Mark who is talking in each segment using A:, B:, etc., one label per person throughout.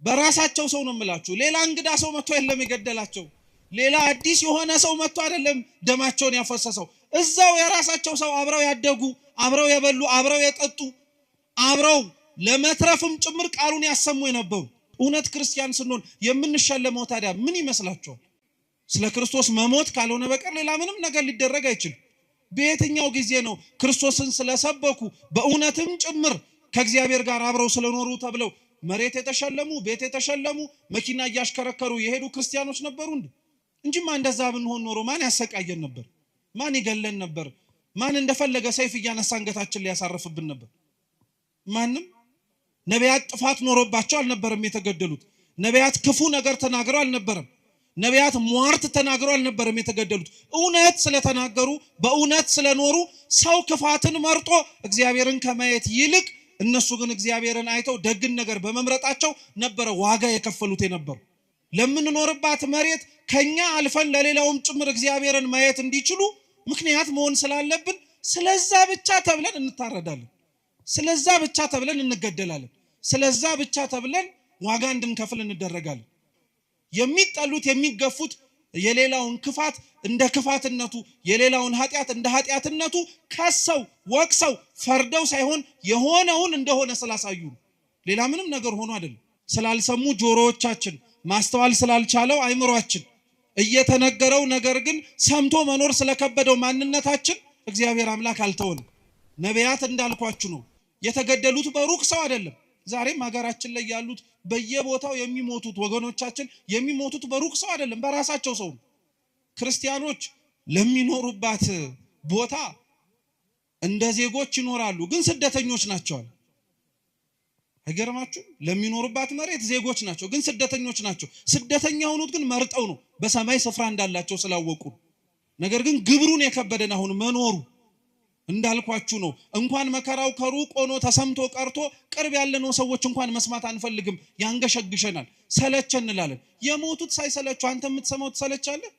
A: በራሳቸው ሰው ነው የምላችሁ። ሌላ እንግዳ ሰው መጥቶ የለም የገደላቸው። ሌላ አዲስ የሆነ ሰው መጥቶ አይደለም ደማቸውን ያፈሰሰው። እዛው የራሳቸው ሰው አብረው ያደጉ፣ አብረው የበሉ፣ አብረው የጠጡ፣ አብረው ለመትረፍም ጭምር ቃሉን ያሰሙ የነበሩ። እውነት ክርስቲያን ስንሆን የምንሸለመው ታዲያ ምን ይመስላችኋል? ስለ ክርስቶስ መሞት ካልሆነ በቀር ሌላ ምንም ነገር ሊደረግ አይችልም። በየትኛው ጊዜ ነው ክርስቶስን ስለሰበኩ በእውነትም ጭምር ከእግዚአብሔር ጋር አብረው ስለኖሩ ተብለው መሬት የተሸለሙ፣ ቤት የተሸለሙ፣ መኪና እያሽከረከሩ የሄዱ ክርስቲያኖች ነበሩ እንጂማ እንደዛ ብንሆን ኖሮ ማን ያሰቃየን ነበር? ማን ይገለን ነበር? ማን እንደፈለገ ሰይፍ እያነሳ አንገታችን ሊያሳርፍብን ነበር? ማንም። ነቢያት ጥፋት ኖሮባቸው አልነበረም የተገደሉት። ነቢያት ክፉ ነገር ተናግረው አልነበረም። ነቢያት ሟርት ተናግረው አልነበረም የተገደሉት። እውነት ስለተናገሩ፣ በእውነት ስለኖሩ ሰው ክፋትን መርጦ እግዚአብሔርን ከማየት ይልቅ እነሱ ግን እግዚአብሔርን አይተው ደግን ነገር በመምረጣቸው ነበረ ዋጋ የከፈሉት የነበሩ። ለምንኖርባት መሬት ከኛ አልፈን ለሌላውም ጭምር እግዚአብሔርን ማየት እንዲችሉ ምክንያት መሆን ስላለብን ስለዛ ብቻ ተብለን እንታረዳለን። ስለዛ ብቻ ተብለን እንገደላለን። ስለዛ ብቻ ተብለን ዋጋ እንድንከፍል እንደረጋለን። የሚጠሉት የሚገፉት የሌላውን ክፋት እንደ ክፋትነቱ፣ የሌላውን ኃጢአት እንደ ኃጢአትነቱ ከሰው ወቅሰው ፈርደው ሳይሆን የሆነውን እንደሆነ ስላሳዩ፣ ሌላ ምንም ነገር ሆኖ አይደለም። ስላልሰሙ ጆሮዎቻችን፣ ማስተዋል ስላልቻለው አይምሯችን፣ እየተነገረው ነገር ግን ሰምቶ መኖር ስለከበደው ማንነታችን እግዚአብሔር አምላክ አልተወንም። ነቢያት እንዳልኳችሁ ነው የተገደሉት በሩቅ ሰው አይደለም። ዛሬም ሀገራችን ላይ ያሉት በየቦታው የሚሞቱት ወገኖቻችን የሚሞቱት በሩቅ ሰው አይደለም፣ በራሳቸው ሰው ነው። ክርስቲያኖች ለሚኖሩባት ቦታ እንደ ዜጎች ይኖራሉ፣ ግን ስደተኞች ናቸው። አይገርማችሁ? ለሚኖሩባት መሬት ዜጎች ናቸው፣ ግን ስደተኞች ናቸው። ስደተኛ ሆኑት ግን መርጠው ነው፣ በሰማይ ስፍራ እንዳላቸው ስላወቁ። ነገር ግን ግብሩን የከበደን አሁን መኖሩ እንዳልኳችሁ ነው። እንኳን መከራው ከሩቅ ሆኖ ተሰምቶ ቀርቶ ቅርብ ያለነው ሰዎች እንኳን መስማት አንፈልግም፣ ያንገሸግሸናል፣ ሰለቸን እንላለን። የሞቱት ሳይሰለቹ አንተ የምትሰማው ትሰለቻለህ?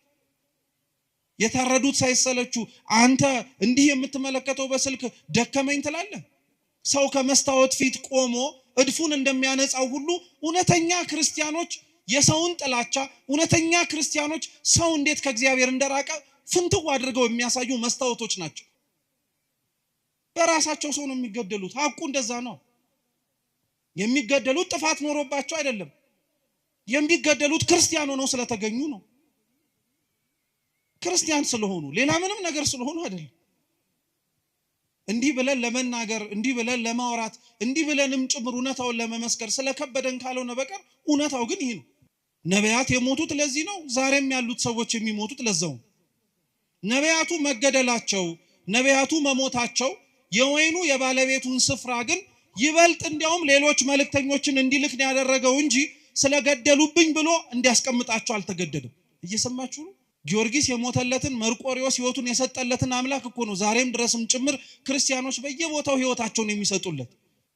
A: የታረዱት ሳይሰለቹ አንተ እንዲህ የምትመለከተው በስልክ ደከመኝ ትላለህ? ሰው ከመስታወት ፊት ቆሞ እድፉን እንደሚያነጻው ሁሉ እውነተኛ ክርስቲያኖች የሰውን ጥላቻ፣ እውነተኛ ክርስቲያኖች ሰው እንዴት ከእግዚአብሔር እንደራቀ ፍንትው አድርገው የሚያሳዩ መስታወቶች ናቸው። በራሳቸው ሰው ነው የሚገደሉት። ሐቁ እንደዛ ነው። የሚገደሉት ጥፋት ኖሮባቸው አይደለም። የሚገደሉት ክርስቲያን ሆነው ስለተገኙ ነው። ክርስቲያን ስለሆኑ፣ ሌላ ምንም ነገር ስለሆኑ አይደለም። እንዲህ ብለን ለመናገር፣ እንዲህ ብለን ለማውራት፣ እንዲህ ብለንም ጭምር እውነታውን ለመመስከር ስለከበደን ካልሆነ በቀር እውነታው ግን ይህ ነው። ነቢያት የሞቱት ለዚህ ነው። ዛሬም ያሉት ሰዎች የሚሞቱት ለዛው ነው። ነቢያቱ መገደላቸው፣ ነቢያቱ መሞታቸው የወይኑ የባለቤቱን ስፍራ ግን ይበልጥ እንዲያውም ሌሎች መልእክተኞችን እንዲልክ ነው ያደረገው እንጂ ስለገደሉብኝ ብሎ እንዲያስቀምጣቸው አልተገደደም። እየሰማችሁ ነው? ጊዮርጊስ የሞተለትን፣ መርቆሪዎስ ሕይወቱን የሰጠለትን አምላክ እኮ ነው ዛሬም ድረስም ጭምር ክርስቲያኖች በየቦታው ሕይወታቸውን የሚሰጡለት።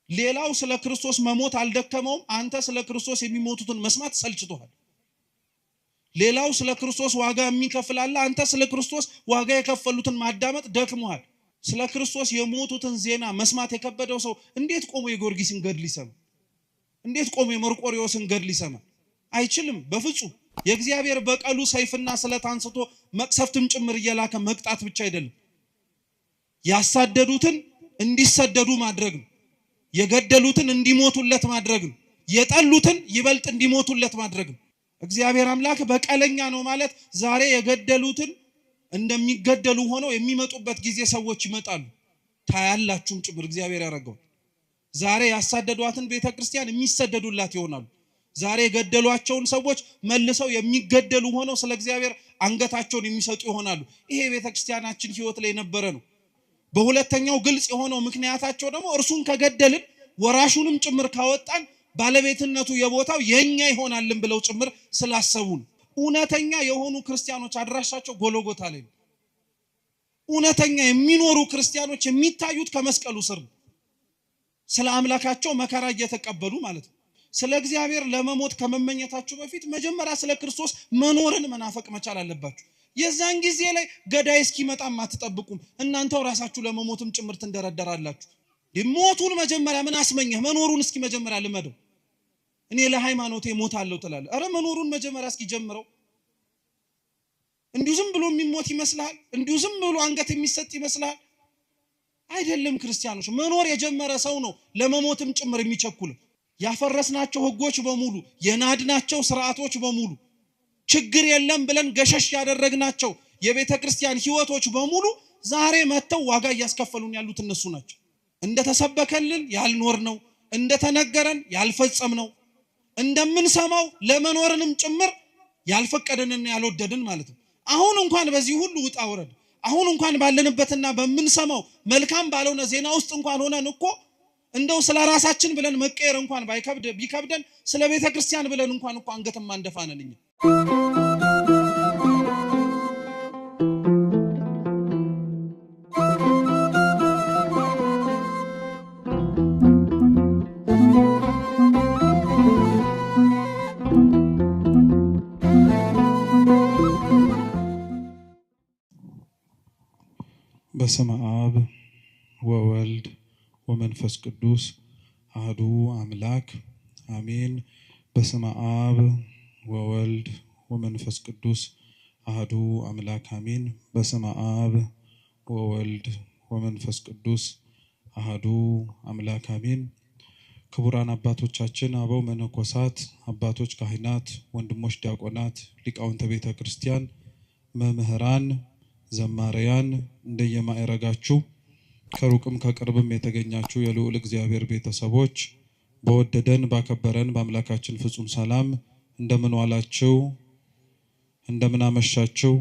A: ሌላው ስለ ክርስቶስ መሞት አልደከመውም። አንተ ስለ ክርስቶስ የሚሞቱትን መስማት ሰልችቶሃል። ሌላው ስለ ክርስቶስ ዋጋ የሚከፍል አለ። አንተ ስለ ክርስቶስ ዋጋ የከፈሉትን ማዳመጥ ደክሞሃል። ስለ ክርስቶስ የሞቱትን ዜና መስማት የከበደው ሰው እንዴት ቆሞ የጊዮርጊስን ገድል ይሰማ? እንዴት ቆሞ የመርቆሪዎስን ገድል ይሰማ? አይችልም በፍጹም። የእግዚአብሔር በቀሉ ሰይፍና ስለት አንስቶ መቅሰፍትም ጭምር እየላከ መቅጣት ብቻ አይደለም፣ ያሳደዱትን እንዲሰደዱ ማድረግ ነው። የገደሉትን እንዲሞቱለት ማድረግ ነው። የጠሉትን ይበልጥ እንዲሞቱለት ማድረግ ነው። እግዚአብሔር አምላክ በቀለኛ ነው ማለት ዛሬ የገደሉትን እንደሚገደሉ ሆነው የሚመጡበት ጊዜ ሰዎች ይመጣሉ። ታያላችሁም ጭምር እግዚአብሔር ያደረገው። ዛሬ ያሳደዷትን ቤተክርስቲያን የሚሰደዱላት ይሆናሉ። ዛሬ የገደሏቸውን ሰዎች መልሰው የሚገደሉ ሆነው ስለ እግዚአብሔር አንገታቸውን የሚሰጡ ይሆናሉ። ይሄ ቤተክርስቲያናችን ሕይወት ላይ ነበረ ነው። በሁለተኛው ግልጽ የሆነው ምክንያታቸው ደግሞ እርሱን ከገደልን ወራሹንም ጭምር ካወጣን ባለቤትነቱ የቦታው የኛ ይሆናልን ብለው ጭምር ስላሰቡ ነው። እውነተኛ የሆኑ ክርስቲያኖች አድራሻቸው ጎልጎታ ላይ ነው። እውነተኛ የሚኖሩ ክርስቲያኖች የሚታዩት ከመስቀሉ ስር ነው። ስለ አምላካቸው መከራ እየተቀበሉ ማለት ነው። ስለ እግዚአብሔር ለመሞት ከመመኘታችሁ በፊት መጀመሪያ ስለ ክርስቶስ መኖርን መናፈቅ መቻል አለባችሁ። የዛን ጊዜ ላይ ገዳይ እስኪመጣም አትጠብቁም። እናንተው ራሳችሁ ለመሞትም ጭምር ትንደረደራላችሁ። ሞቱን መጀመሪያ ምን አስመኘህ? መኖሩን እስኪ መጀመሪያ ልመደው እኔ ለሃይማኖቴ ሞታለሁ ትላለህ። አረ መኖሩን መጀመሪያ እስኪ ጀምረው። እንዲሁ ዝም ብሎ የሚሞት ይመስላል? እንዲሁ ዝም ብሎ አንገት የሚሰጥ ይመስላል? አይደለም። ክርስቲያኖች መኖር የጀመረ ሰው ነው ለመሞትም ጭምር የሚቸኩል። ያፈረስናቸው ህጎች በሙሉ የናድናቸው ስርዓቶች በሙሉ ችግር የለም ብለን ገሸሽ ያደረግናቸው የቤተ ክርስቲያን ህይወቶች በሙሉ ዛሬ መተው ዋጋ እያስከፈሉን ያሉት እነሱ ናቸው። እንደተሰበከልን ያልኖር ነው፣ እንደተነገረን ያልፈጸም ነው፣ እንደምንሰማው ለመኖርንም ጭምር ያልፈቀደንና ያልወደድን ማለት ነው። አሁን እንኳን በዚህ ሁሉ ውጣ ወረድ አሁን እንኳን ባለንበትና በመንሰማው መልካም ባለውና ዜና ውስጥ እንኳን ሆነን እኮ እንደው ስለ ራሳችን ብለን መቀየር እንኳን ቢከብደን ስለ ቤተ ክርስቲያን ብለን እንኳን እኮ አንገትም አንደፋነን። በስመ አብ ወወልድ ወመንፈስ ቅዱስ አሐዱ አምላክ አሜን። በስመ አብ ወወልድ ወመንፈስ ቅዱስ አሐዱ አምላክ አሜን። በስመ አብ ወወልድ ወመንፈስ ቅዱስ አሐዱ አምላክ አሜን። ክቡራን አባቶቻችን፣ አበው መነኮሳት፣ አባቶች ካህናት፣ ወንድሞች ዲያቆናት፣ ሊቃውንተ ቤተ ክርስቲያን፣ መምህራን፣ ዘማሪያን፣ እንደየማዕረጋችሁ ከሩቅም ከቅርብም የተገኛችሁ የልዑል እግዚአብሔር ቤተሰቦች በወደደን ባከበረን በአምላካችን ፍጹም ሰላም እንደምን ዋላችሁ? እንደምን አመሻችሁ?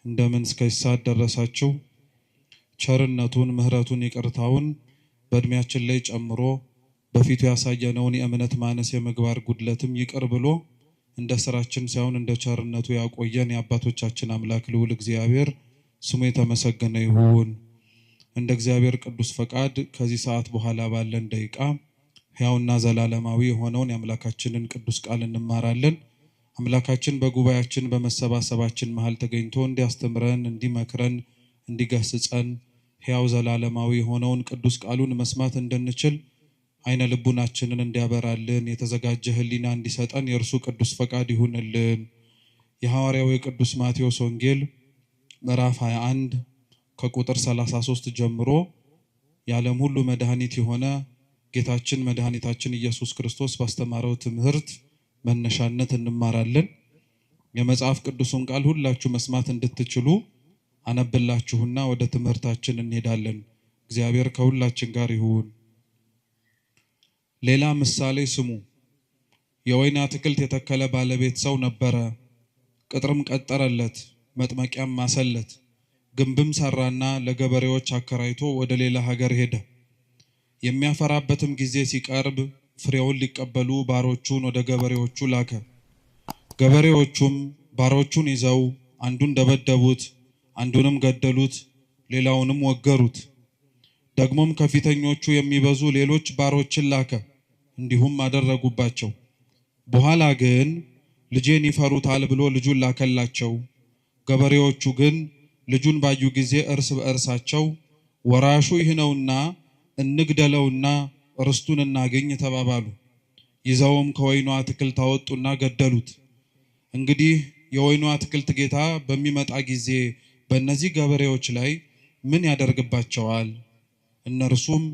A: እንደምን እስከ ሰዓት ደረሳችሁ? ቸርነቱን ምሕረቱን ይቅርታውን በእድሜያችን ላይ ጨምሮ በፊቱ ያሳየነውን የእምነት ማነስ የምግባር ጉድለትም ይቅር ብሎ እንደ ስራችን ሳይሆን እንደ ቸርነቱ ያቆየን የአባቶቻችን አምላክ ልዑል እግዚአብሔር ስሙ የተመሰገነ ይሁን። እንደ እግዚአብሔር ቅዱስ ፈቃድ ከዚህ ሰዓት በኋላ ባለን ደቂቃ ሕያውና ዘላለማዊ የሆነውን የአምላካችንን ቅዱስ ቃል እንማራለን። አምላካችን በጉባኤያችን በመሰባሰባችን መሃል ተገኝቶ እንዲያስተምረን፣ እንዲመክረን፣ እንዲገስጸን ሕያው ዘላለማዊ የሆነውን ቅዱስ ቃሉን መስማት እንድንችል አይነ ልቡናችንን እንዲያበራልን የተዘጋጀ ሕሊና እንዲሰጠን የእርሱ ቅዱስ ፈቃድ ይሁንልን። የሐዋርያው የቅዱስ ማቴዎስ ወንጌል ምዕራፍ 21 ከቁጥር 33 ጀምሮ የዓለም ሁሉ መድኃኒት የሆነ ጌታችን መድኃኒታችን ኢየሱስ ክርስቶስ ባስተማረው ትምህርት መነሻነት እንማራለን። የመጽሐፍ ቅዱሱን ቃል ሁላችሁ መስማት እንድትችሉ አነብላችሁና ወደ ትምህርታችን እንሄዳለን። እግዚአብሔር ከሁላችን ጋር ይሁን። ሌላ ምሳሌ ስሙ። የወይን አትክልት የተከለ ባለቤት ሰው ነበረ። ቅጥርም ቀጠረለት፣ መጥመቂያም ማሰለት፣ ግንብም ሰራና ለገበሬዎች አከራይቶ ወደ ሌላ ሀገር ሄደ። የሚያፈራበትም ጊዜ ሲቀርብ ፍሬውን ሊቀበሉ ባሮቹን ወደ ገበሬዎቹ ላከ። ገበሬዎቹም ባሮቹን ይዘው አንዱን ደበደቡት፣ አንዱንም ገደሉት፣ ሌላውንም ወገሩት። ደግሞም ከፊተኞቹ የሚበዙ ሌሎች ባሮችን ላከ፣ እንዲሁም አደረጉባቸው። በኋላ ግን ልጄን ይፈሩታል ብሎ ልጁን ላከላቸው። ገበሬዎቹ ግን ልጁን ባዩ ጊዜ እርስ በእርሳቸው ወራሹ ይህ ነውና እንግደለውና ርስቱን እናገኝ ተባባሉ። ይዘውም ከወይኑ አትክልት አወጡና ገደሉት። እንግዲህ የወይኑ አትክልት ጌታ በሚመጣ ጊዜ በእነዚህ ገበሬዎች ላይ ምን ያደርግባቸዋል? እነርሱም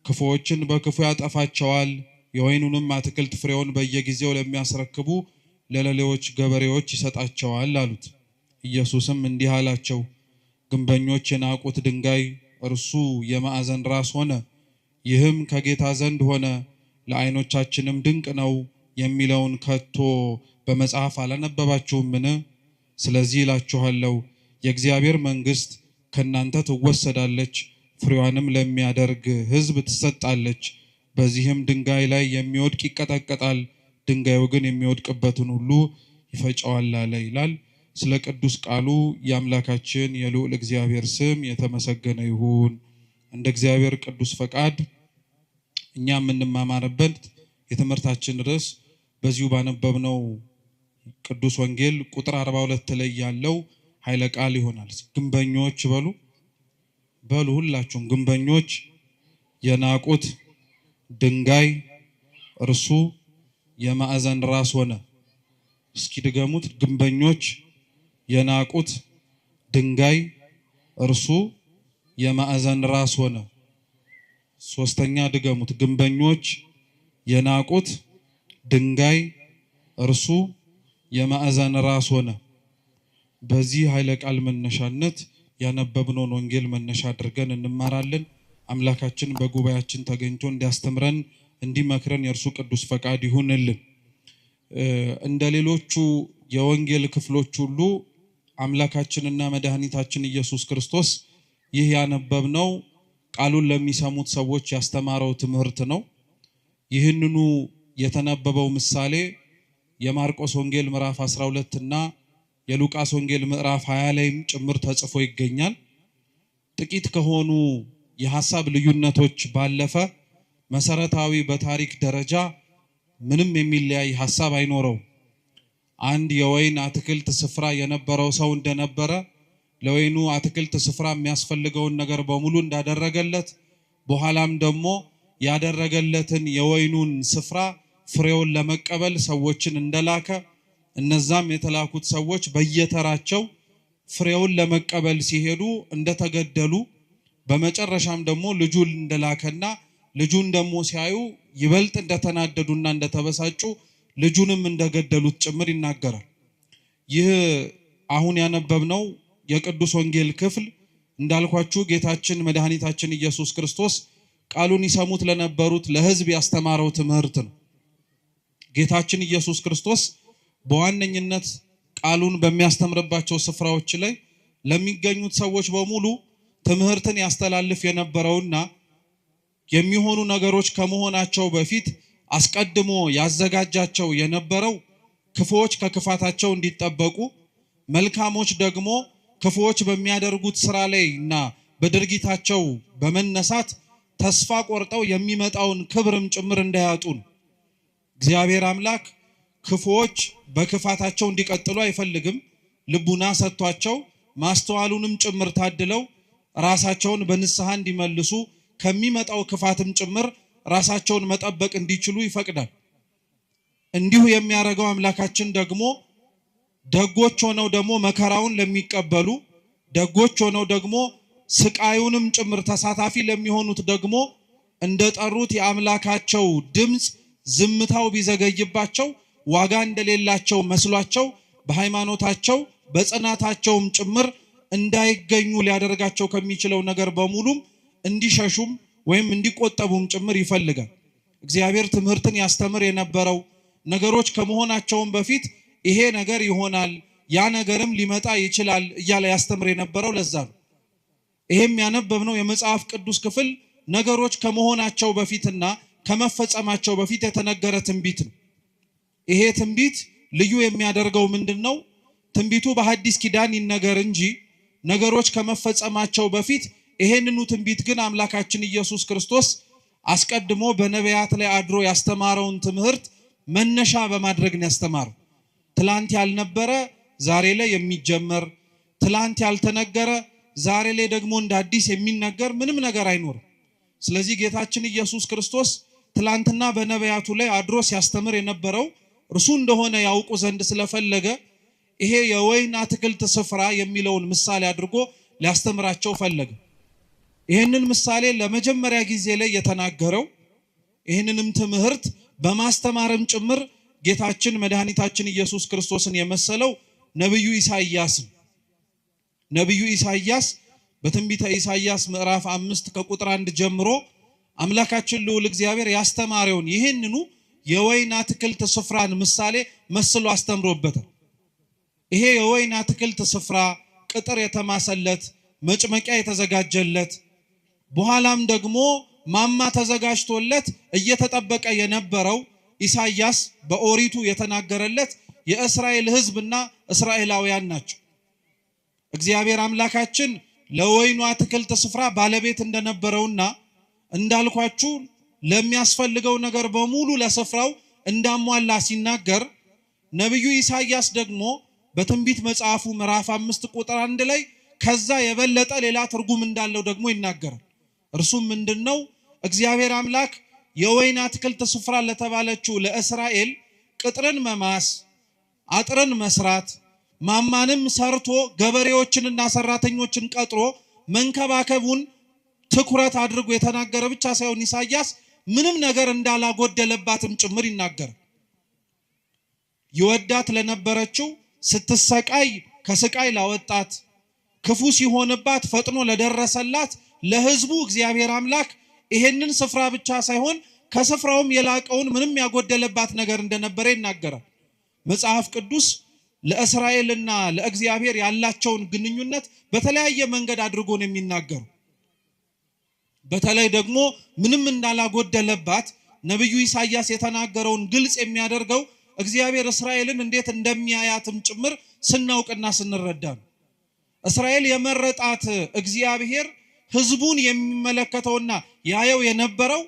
A: ክፉዎችን በክፉ ያጠፋቸዋል፣ የወይኑንም አትክልት ፍሬውን በየጊዜው ለሚያስረክቡ ለሌሎች ገበሬዎች ይሰጣቸዋል አሉት። ኢየሱስም እንዲህ አላቸው፣ ግንበኞች የናቁት ድንጋይ እርሱ የማዕዘን ራስ ሆነ። ይህም ከጌታ ዘንድ ሆነ፣ ለዓይኖቻችንም ድንቅ ነው የሚለውን ከቶ በመጽሐፍ አላነበባችሁምን? ስለዚህ እላችኋለሁ የእግዚአብሔር መንግሥት ከእናንተ ትወሰዳለች፣ ፍሬዋንም ለሚያደርግ ሕዝብ ትሰጣለች። በዚህም ድንጋይ ላይ የሚወድቅ ይቀጠቀጣል፣ ድንጋዩ ግን የሚወድቅበትን ሁሉ ይፈጨዋል አለ ይላል። ስለ ቅዱስ ቃሉ የአምላካችን የልዑል እግዚአብሔር ስም የተመሰገነ ይሁን። እንደ እግዚአብሔር ቅዱስ ፈቃድ እኛ የምንማማርበት የትምህርታችን ርዕስ በዚሁ ባነበብነው ቅዱስ ወንጌል ቁጥር 42 ላይ ያለው ኃይለ ቃል ይሆናል። ግንበኞች በሉ ሁላችሁም፣ ግንበኞች የናቁት ድንጋይ እርሱ የማዕዘን ራስ ሆነ። እስኪ ድገሙት። ግንበኞች የናቁት ድንጋይ እርሱ የማዕዘን ራስ ሆነ። ሶስተኛ ድገሙት። ግንበኞች የናቁት ድንጋይ እርሱ የማዕዘን ራስ ሆነ። በዚህ ኃይለ ቃል መነሻነት ያነበብነውን ወንጌል መነሻ አድርገን እንማራለን። አምላካችን በጉባኤያችን ተገኝቶ እንዲያስተምረን እንዲመክረን የእርሱ ቅዱስ ፈቃድ ይሁንልን። እንደ ሌሎቹ የወንጌል ክፍሎች ሁሉ አምላካችንና መድኃኒታችን ኢየሱስ ክርስቶስ ይህ ያነበብነው ቃሉን ለሚሰሙት ሰዎች ያስተማረው ትምህርት ነው። ይህንኑ የተነበበው ምሳሌ የማርቆስ ወንጌል ምዕራፍ 12 እና የሉቃስ ወንጌል ምዕራፍ 20 ላይም ጭምር ተጽፎ ይገኛል። ጥቂት ከሆኑ የሐሳብ ልዩነቶች ባለፈ መሰረታዊ በታሪክ ደረጃ ምንም የሚለያይ ሐሳብ አይኖረው። አንድ የወይን አትክልት ስፍራ የነበረው ሰው እንደነበረ ለወይኑ አትክልት ስፍራ የሚያስፈልገውን ነገር በሙሉ እንዳደረገለት በኋላም ደግሞ ያደረገለትን የወይኑን ስፍራ ፍሬውን ለመቀበል ሰዎችን እንደላከ እነዛም የተላኩት ሰዎች በየተራቸው ፍሬውን ለመቀበል ሲሄዱ እንደተገደሉ በመጨረሻም ደግሞ ልጁን እንደላከና ልጁን ደግሞ ሲያዩ ይበልጥ እንደተናደዱና እንደተበሳጩ ልጁንም እንደገደሉት ጭምር ይናገራል። ይህ አሁን ያነበብነው የቅዱስ ወንጌል ክፍል እንዳልኳችሁ ጌታችን መድኃኒታችን ኢየሱስ ክርስቶስ ቃሉን ይሰሙት ለነበሩት ለሕዝብ ያስተማረው ትምህርት ነው። ጌታችን ኢየሱስ ክርስቶስ በዋነኝነት ቃሉን በሚያስተምርባቸው ስፍራዎች ላይ ለሚገኙት ሰዎች በሙሉ ትምህርትን ያስተላልፍ የነበረውና የሚሆኑ ነገሮች ከመሆናቸው በፊት አስቀድሞ ያዘጋጃቸው የነበረው ክፉዎች ከክፋታቸው እንዲጠበቁ፣ መልካሞች ደግሞ ክፉዎች በሚያደርጉት ስራ ላይ እና በድርጊታቸው በመነሳት ተስፋ ቆርጠው የሚመጣውን ክብርም ጭምር እንዳያጡ ነው። እግዚአብሔር አምላክ ክፉዎች በክፋታቸው እንዲቀጥሉ አይፈልግም። ልቡና ሰጥቷቸው ማስተዋሉንም ጭምር ታድለው ራሳቸውን በንስሐ እንዲመልሱ ከሚመጣው ክፋትም ጭምር ራሳቸውን መጠበቅ እንዲችሉ ይፈቅዳል። እንዲሁ የሚያደርገው አምላካችን ደግሞ ደጎች ሆነው ደግሞ መከራውን ለሚቀበሉ፣ ደጎች ሆነው ደግሞ ስቃዩንም ጭምር ተሳታፊ ለሚሆኑት ደግሞ እንደጠሩት የአምላካቸው ድምፅ ዝምታው ቢዘገይባቸው ዋጋ እንደሌላቸው መስሏቸው በሃይማኖታቸው በጽናታቸውም ጭምር እንዳይገኙ ሊያደርጋቸው ከሚችለው ነገር በሙሉም እንዲሸሹም ወይም እንዲቆጠቡም ጭምር ይፈልጋል። እግዚአብሔር ትምህርትን ያስተምር የነበረው ነገሮች ከመሆናቸውም በፊት ይሄ ነገር ይሆናል፣ ያ ነገርም ሊመጣ ይችላል እያለ ያስተምር የነበረው ለዛ ነው። ይሄም ያነበብነው የመጽሐፍ ቅዱስ ክፍል ነገሮች ከመሆናቸው በፊትና ከመፈጸማቸው በፊት የተነገረ ትንቢት ነው። ይሄ ትንቢት ልዩ የሚያደርገው ምንድነው? ትንቢቱ በሐዲስ ኪዳን ይነገር እንጂ ነገሮች ከመፈጸማቸው በፊት ይሄንኑ ትንቢት ግን አምላካችን ኢየሱስ ክርስቶስ አስቀድሞ በነቢያት ላይ አድሮ ያስተማረውን ትምህርት መነሻ በማድረግ ነው ያስተማረው። ትላንት ያልነበረ ዛሬ ላይ የሚጀመር፣ ትላንት ያልተነገረ ዛሬ ላይ ደግሞ እንደ አዲስ የሚነገር ምንም ነገር አይኖርም። ስለዚህ ጌታችን ኢየሱስ ክርስቶስ ትላንትና በነቢያቱ ላይ አድሮ ሲያስተምር የነበረው እርሱ እንደሆነ ያውቁ ዘንድ ስለፈለገ ይሄ የወይን አትክልት ስፍራ የሚለውን ምሳሌ አድርጎ ሊያስተምራቸው ፈለገ። ይህንን ምሳሌ ለመጀመሪያ ጊዜ ላይ የተናገረው ይህንንም ትምህርት በማስተማርም ጭምር ጌታችን መድኃኒታችን ኢየሱስ ክርስቶስን የመሰለው ነብዩ ኢሳይያስ። ነብዩ ኢሳይያስ በትንቢተ ኢሳይያስ ምዕራፍ 5 ከቁጥር 1 ጀምሮ አምላካችን ልዑል እግዚአብሔር ያስተማረውን ይህንኑ የወይን አትክልት ስፍራን ምሳሌ መስሎ አስተምሮበታል። ይሄ የወይን አትክልት ስፍራ ቅጥር የተማሰለት፣ መጭመቂያ የተዘጋጀለት፣ በኋላም ደግሞ ማማ ተዘጋጅቶለት እየተጠበቀ የነበረው ኢሳይያስ በኦሪቱ የተናገረለት የእስራኤል ሕዝብና እስራኤላውያን ናቸው። እግዚአብሔር አምላካችን ለወይኑ አትክልት ስፍራ ባለቤት እንደነበረውና እንዳልኳችሁ ለሚያስፈልገው ነገር በሙሉ ለስፍራው እንዳሟላ ሲናገር ነብዩ ኢሳይያስ ደግሞ በትንቢት መጽሐፉ ምዕራፍ 5 ቁጥር 1 ላይ ከዛ የበለጠ ሌላ ትርጉም እንዳለው ደግሞ ይናገራል። እርሱም ምንድነው? እግዚአብሔር አምላክ የወይን አትክልት ስፍራ ለተባለችው ለእስራኤል ቅጥርን መማስ፣ አጥርን መስራት፣ ማማንም ሰርቶ ገበሬዎችንና ሰራተኞችን ቀጥሮ መንከባከቡን ትኩረት አድርጎ የተናገረ ብቻ ሳይሆን ኢሳይያስ ምንም ነገር እንዳላጎደለባትም ጭምር ይናገር። ይወዳት ለነበረችው ስትሰቃይ ከስቃይ ላወጣት፣ ክፉ ሲሆንባት ፈጥኖ ለደረሰላት ለሕዝቡ እግዚአብሔር አምላክ ይሄንን ስፍራ ብቻ ሳይሆን ከስፍራውም የላቀውን ምንም ያጎደለባት ነገር እንደነበረ ይናገራል። መጽሐፍ ቅዱስ ለእስራኤልና ለእግዚአብሔር ያላቸውን ግንኙነት በተለያየ መንገድ አድርጎ ነው የሚናገረው። በተለይ ደግሞ ምንም እንዳላጎደለባት ነብዩ ኢሳይያስ የተናገረውን ግልጽ የሚያደርገው እግዚአብሔር እስራኤልን እንዴት እንደሚያያትም ጭምር ስናውቅና ስንረዳ ነው። እስራኤል የመረጣት እግዚአብሔር ሕዝቡን የሚመለከተውና ያየው የነበረው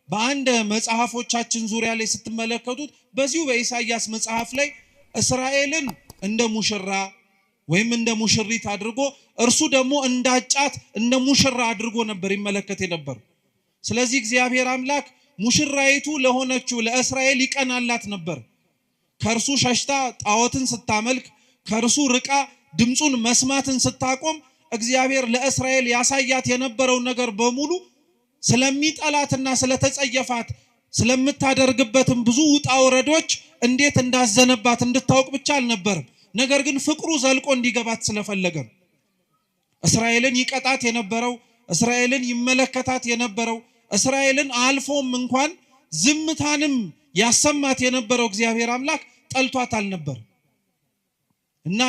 A: በአንድ መጽሐፎቻችን ዙሪያ ላይ ስትመለከቱት በዚሁ በኢሳይያስ መጽሐፍ ላይ እስራኤልን እንደ ሙሽራ ወይም እንደ ሙሽሪት አድርጎ እርሱ ደግሞ እንዳጫት እንደ ሙሽራ አድርጎ ነበር ይመለከት የነበረው። ስለዚህ እግዚአብሔር አምላክ ሙሽራይቱ ለሆነችው ለእስራኤል ይቀናላት ነበር። ከእርሱ ሸሽታ ጣዖትን ስታመልክ፣ ከእርሱ ርቃ ድምፁን መስማትን ስታቆም እግዚአብሔር ለእስራኤል ያሳያት የነበረው ነገር በሙሉ ስለሚጠላትና ስለተጸየፋት ስለምታደርግበትም ብዙ ውጣ ውረዶች እንዴት እንዳዘነባት እንድታውቅ ብቻ አልነበረም። ነገር ግን ፍቅሩ ዘልቆ እንዲገባት ስለፈለገ እስራኤልን ይቀጣት የነበረው፣ እስራኤልን ይመለከታት የነበረው፣ እስራኤልን አልፎም እንኳን ዝምታንም ያሰማት የነበረው እግዚአብሔር አምላክ ጠልቷት አልነበር እና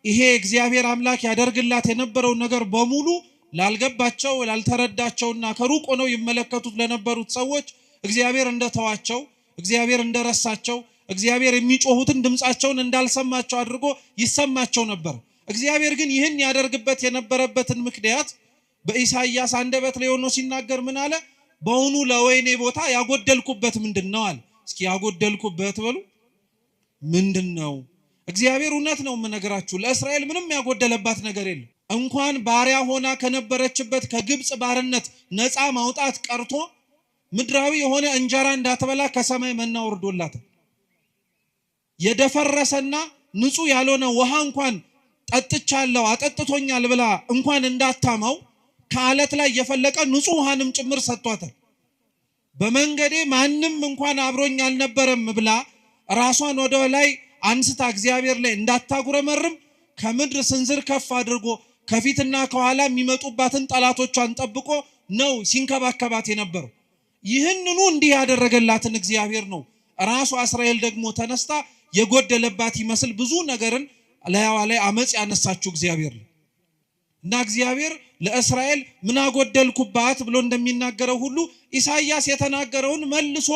A: ይሄ እግዚአብሔር አምላክ ያደርግላት የነበረው ነገር በሙሉ ላልገባቸው ላልተረዳቸውና ከሩቅ ሆነው ይመለከቱት ለነበሩት ሰዎች እግዚአብሔር እንደተዋቸው፣ እግዚአብሔር እንደረሳቸው፣ እግዚአብሔር የሚጮሁትን ድምጻቸውን እንዳልሰማቸው አድርጎ ይሰማቸው ነበር። እግዚአብሔር ግን ይህን ያደርግበት የነበረበትን ምክንያት በኢሳይያስ አንደበት ላይ ሆኖ ሲናገር ምን አለ? በእውኑ ለወይኔ ቦታ ያጎደልኩበት ምንድነው አለ። እስኪ ያጎደልኩበት በሉ ምንድነው? እግዚአብሔር እውነት ነው የምነግራችሁ፣ ለእስራኤል ምንም ያጎደለባት ነገር የለም። እንኳን ባሪያ ሆና ከነበረችበት ከግብጽ ባርነት ነፃ ማውጣት ቀርቶ ምድራዊ የሆነ እንጀራ እንዳትበላ ከሰማይ መና ወርዶላት፣ የደፈረሰና ንጹህ ያልሆነ ውሃ እንኳን ጠጥቻለሁ አጠጥቶኛል ብላ እንኳን እንዳታማው ከአለት ላይ የፈለቀ ንጹህ ውሃንም ጭምር ሰጥቷታል። በመንገዴ ማንም እንኳን አብሮኝ አልነበረም ብላ ራሷን ወደ ላይ አንስታ እግዚአብሔር ላይ እንዳታጉረመርም ከምድር ስንዝር ከፍ አድርጎ ከፊትና ከኋላ የሚመጡባትን ጠላቶቿን ጠብቆ ነው ሲንከባከባት የነበረው። ይህንኑ እንዲህ ያደረገላትን እግዚአብሔር ነው ራሷ እስራኤል ደግሞ ተነስታ የጎደለባት ይመስል ብዙ ነገርን ላይዋ ላይ አመጽ ያነሳችው እግዚአብሔር ነው እና እግዚአብሔር ለእስራኤል ምን አጎደልኩባት ብሎ እንደሚናገረው ሁሉ ኢሳይያስ የተናገረውን መልሶ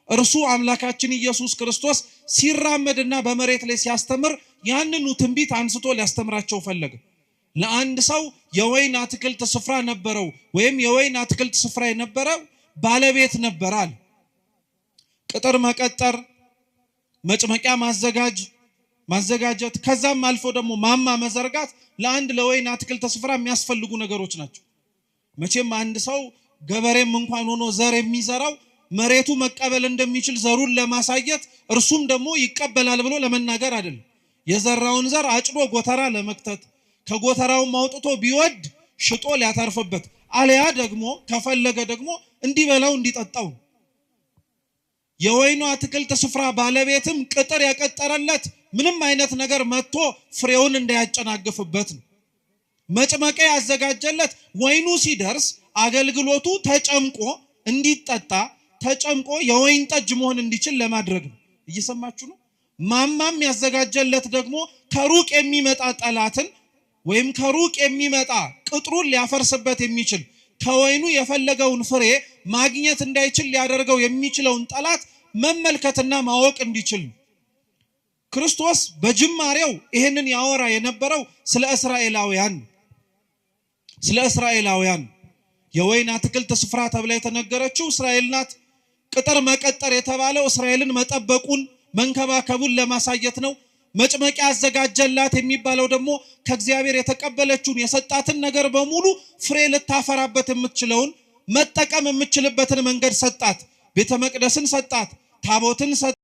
A: እርሱ አምላካችን ኢየሱስ ክርስቶስ ሲራመድና በመሬት ላይ ሲያስተምር ያንኑ ትንቢት አንስቶ ሊያስተምራቸው ፈለገ። ለአንድ ሰው የወይን አትክልት ስፍራ ነበረው ወይም የወይን አትክልት ስፍራ የነበረው ባለቤት ነበራል። ቅጥር መቀጠር፣ መጭመቂያ ማዘጋጀት ከዛም አልፎ ደግሞ ማማ መዘርጋት ለአንድ ለወይን አትክልት ስፍራ የሚያስፈልጉ ነገሮች ናቸው። መቼም አንድ ሰው ገበሬም እንኳን ሆኖ ዘር የሚዘራው መሬቱ መቀበል እንደሚችል ዘሩን ለማሳየት እርሱም ደግሞ ይቀበላል ብሎ ለመናገር አይደለም። የዘራውን ዘር አጭዶ ጎተራ ለመክተት ከጎተራውም አውጥቶ ቢወድ ሽጦ ሊያተርፍበት አለያ ደግሞ ከፈለገ ደግሞ እንዲበላው እንዲጠጣው። የወይኑ አትክልት ስፍራ ባለቤትም ቅጥር ያቀጠረለት ምንም አይነት ነገር መጥቶ ፍሬውን እንዳያጨናግፍበት ነው። መጭመቂያ ያዘጋጀለት ወይኑ ሲደርስ አገልግሎቱ ተጨምቆ እንዲጠጣ ተጨምቆ የወይን ጠጅ መሆን እንዲችል ለማድረግ ነው። እየሰማችሁ ነው? ማማም ያዘጋጀለት ደግሞ ከሩቅ የሚመጣ ጠላትን ወይም ከሩቅ የሚመጣ ቅጥሩን ሊያፈርስበት የሚችል ከወይኑ የፈለገውን ፍሬ ማግኘት እንዳይችል ሊያደርገው የሚችለውን ጠላት መመልከትና ማወቅ እንዲችል። ክርስቶስ በጅማሬው ይሄንን ያወራ የነበረው ስለ እስራኤላውያን የወይን አትክልት ስፍራ ተብላ የተነገረችው እስራኤል ናት። ቅጥር መቀጠር የተባለው እስራኤልን መጠበቁን መንከባከቡን ለማሳየት ነው። መጭመቂያ አዘጋጀላት የሚባለው ደግሞ ከእግዚአብሔር የተቀበለችውን የሰጣትን ነገር በሙሉ ፍሬ ልታፈራበት የምትችለውን መጠቀም የምትችልበትን መንገድ ሰጣት። ቤተ መቅደስን ሰጣት፣ ታቦትን ሰጣት።